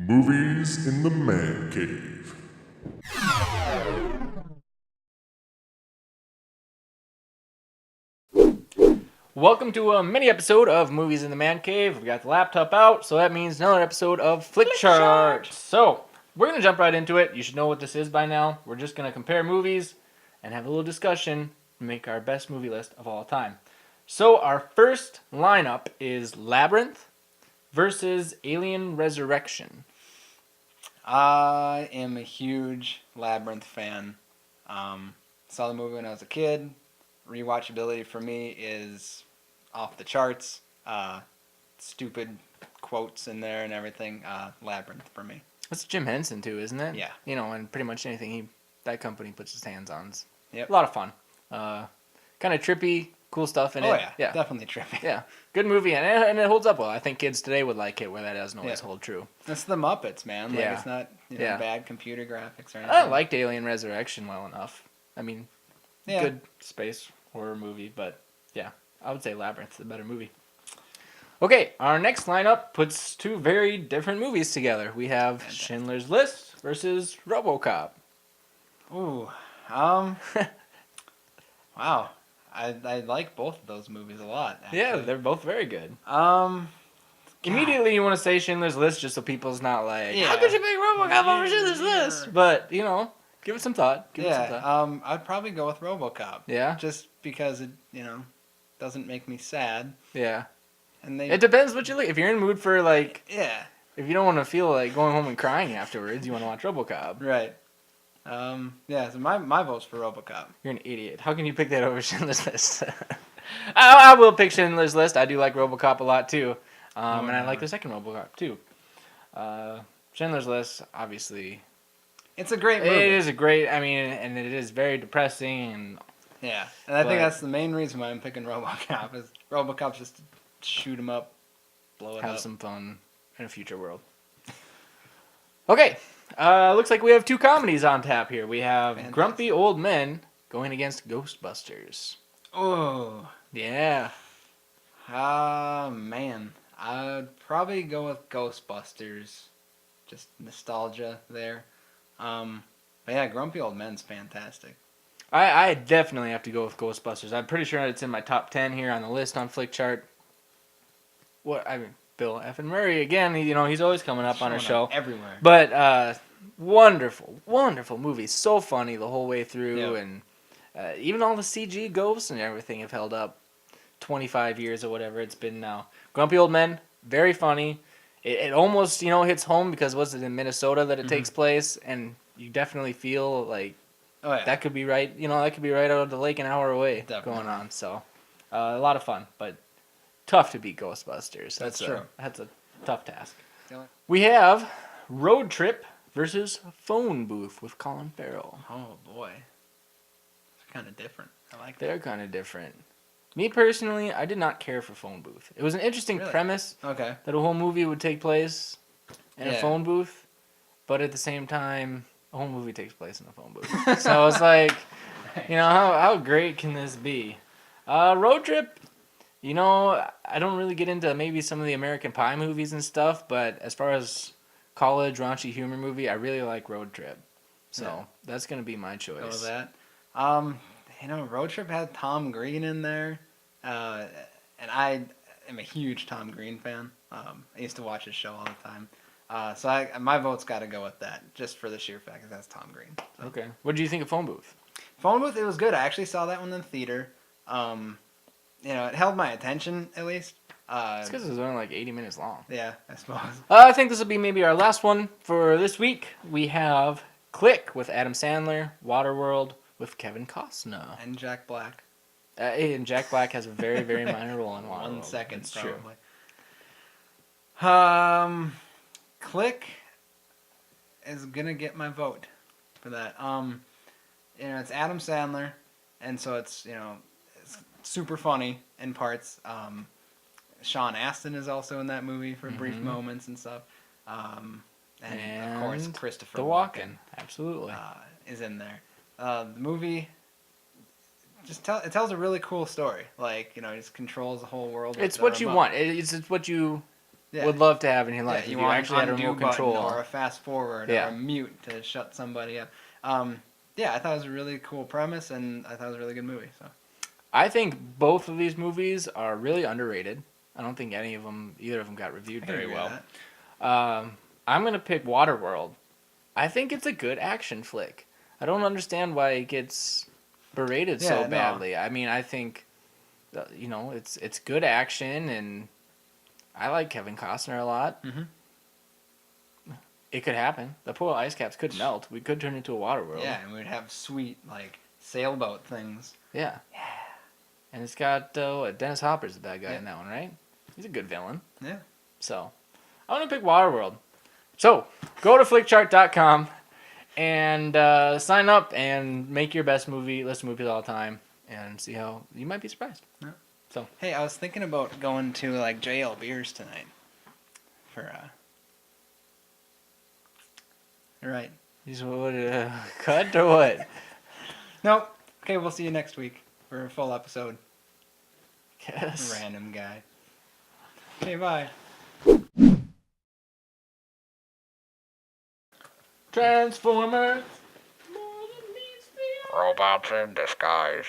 Movies in the Man Cave. Welcome to a mini episode of Movies in the Man Cave. We got the laptop out, so that means another episode of Flickchart. So, we're going to jump right into it. You should know what this is by now. We're just going to compare movies and have a little discussion and make our best movie list of all time. So, our first lineup is Labyrinth versus Alien Resurrection. I am a huge Labyrinth fan. Saw the movie when I was a kid. Rewatchability for me is off the charts. Stupid quotes in there and everything. Labyrinth for me. That's Jim Henson too, isn't it? Yeah. You know, and pretty much anything that company puts his hands on is Yep. a lot of fun. Kind of trippy, cool stuff in it. Oh yeah, definitely trippy. Yeah, good movie, and it holds up well. I think kids today would like it, where that doesn't always hold true. It's the Muppets, man. Like, Yeah. it's not Yeah. bad computer graphics or anything. I liked Alien Resurrection well enough. I mean, Yeah. good space horror movie, but yeah, I would say Labyrinth's the better movie. Okay, our next lineup puts two very different movies together. We have Fantastic. Schindler's List versus RoboCop. Ooh. Wow. I like both of those movies a lot. Actually. Yeah, they're both very good. God. Immediately, you want to say Schindler's List just so people's not like, Yeah. how could you make RoboCop over Schindler's List? But, you know, give it some thought. Give it some Yeah, thought. I'd probably go with RoboCop. Yeah? Just because it, doesn't make me sad. Yeah. And they, It depends what you like. If you're in the mood for, like, yeah, if you don't want to feel like going home and crying afterwards, you want to watch RoboCop. right. Yeah, so my vote's for RoboCop. You're an idiot. How can you pick that over Schindler's List? I will pick Schindler's List. I do like RoboCop a lot, too. And I like the second RoboCop, too. Schindler's List, obviously, It's a great movie. it is a great, I mean, and it is very depressing, and Yeah, and I But- think that's the main reason why I'm picking RoboCop. Is RoboCop's just shoot 'em up, blow it have up. some fun in a future world. Okay, looks like we have two comedies on tap here. We have Fantastic. Grumpy Old Men going against Ghostbusters. Oh, Yeah. man, I'd probably go with Ghostbusters. Just nostalgia there. But yeah, Grumpy Old Men's fantastic. I definitely have to go with Ghostbusters. I'm pretty sure it's in my top 10 here on the list on Flickchart. Bill F. and Murray, again, he's always coming up on our Showing show. up everywhere. But wonderful, wonderful movie. So funny the whole way through. Yep. And even all the CG ghosts and everything have held up 25 years or whatever it's been now. Grumpy Old Men, very funny. It almost, hits home because was it in Minnesota that it takes place? And you definitely feel like Oh yeah, that could be right, that could be right out of the lake an hour away Definitely. going on. So, a lot of fun, but tough to beat Ghostbusters. That's a, true. That's a tough task. Yeah. We have Road Trip versus Phone Booth with Colin Farrell. Oh boy, it's kind of different. I like that. They're kind of different. Me personally, I did not care for Phone Booth. It was an interesting Really? premise Okay. that a whole movie would take place in a Yeah. phone booth, but at the same time, a whole movie takes place in a phone booth. So it's like, how great can this be? Road Trip, I don't really get into maybe some of the American Pie movies and stuff, but as far as college raunchy humor movie, I really like Road Trip. So Yeah. that's going to be my choice. Go with that. Road Trip had Tom Green in there, and I am a huge Tom Green fan. I used to watch his show all the time. So my vote's got to go with that, just for the sheer fact that that's Tom Green. So. Okay. What do you think of Phone Booth? Phone Booth, it was good. I actually saw that one in the theater. It held my attention, at least. It's because it was only like 80 minutes long. Yeah, I suppose. I think this will be maybe our last one for this week. We have Click with Adam Sandler, Waterworld with Kevin Costner. And Jack Black. And Jack Black has a very, very minor role in Waterworld. 1 second, It's true. probably. Click is gonna get my vote for that. It's Adam Sandler, and so it's it's super funny in parts. Sean Astin is also in that movie for brief moments and stuff. And of course Christopher The Walken. Absolutely. is in there. The movie it tells a really cool story. Like, he just controls the whole world. with It's the what you remote. want. It's what you Yeah. would love to have in your life. Yeah, if you you want actually an had a undo remote button control. or a fast forward Yeah. or a mute to shut somebody up. Yeah, I thought it was a really cool premise, and I thought it was a really good movie. So I think both of these movies are really underrated. I don't think either of them got reviewed I can very agree well. with that. I'm gonna pick Waterworld. I think it's a good action flick. I don't understand why it gets berated Yeah, so no. badly. I mean, I think it's good action, and I like Kevin Costner a lot. Mhm. It could happen. The polar ice caps could melt. We could turn into a water world. Yeah, and we'd have sweet like sailboat things. Yeah. And it's got Dennis Hopper's the bad guy Yeah. in that one, right? He's a good villain. Yeah. So I'm gonna pick Waterworld. So go to flickchart.com and sign up and make your best movie list of movies all the time and see how you might be surprised. Yeah. So Hey, I was thinking about going to like JL Beers tonight. For Right. you just would cut or what? Nope. Okay, we'll see you next week for a full episode. Yes. Random guy. Okay, bye. Transformers. Robots in disguise.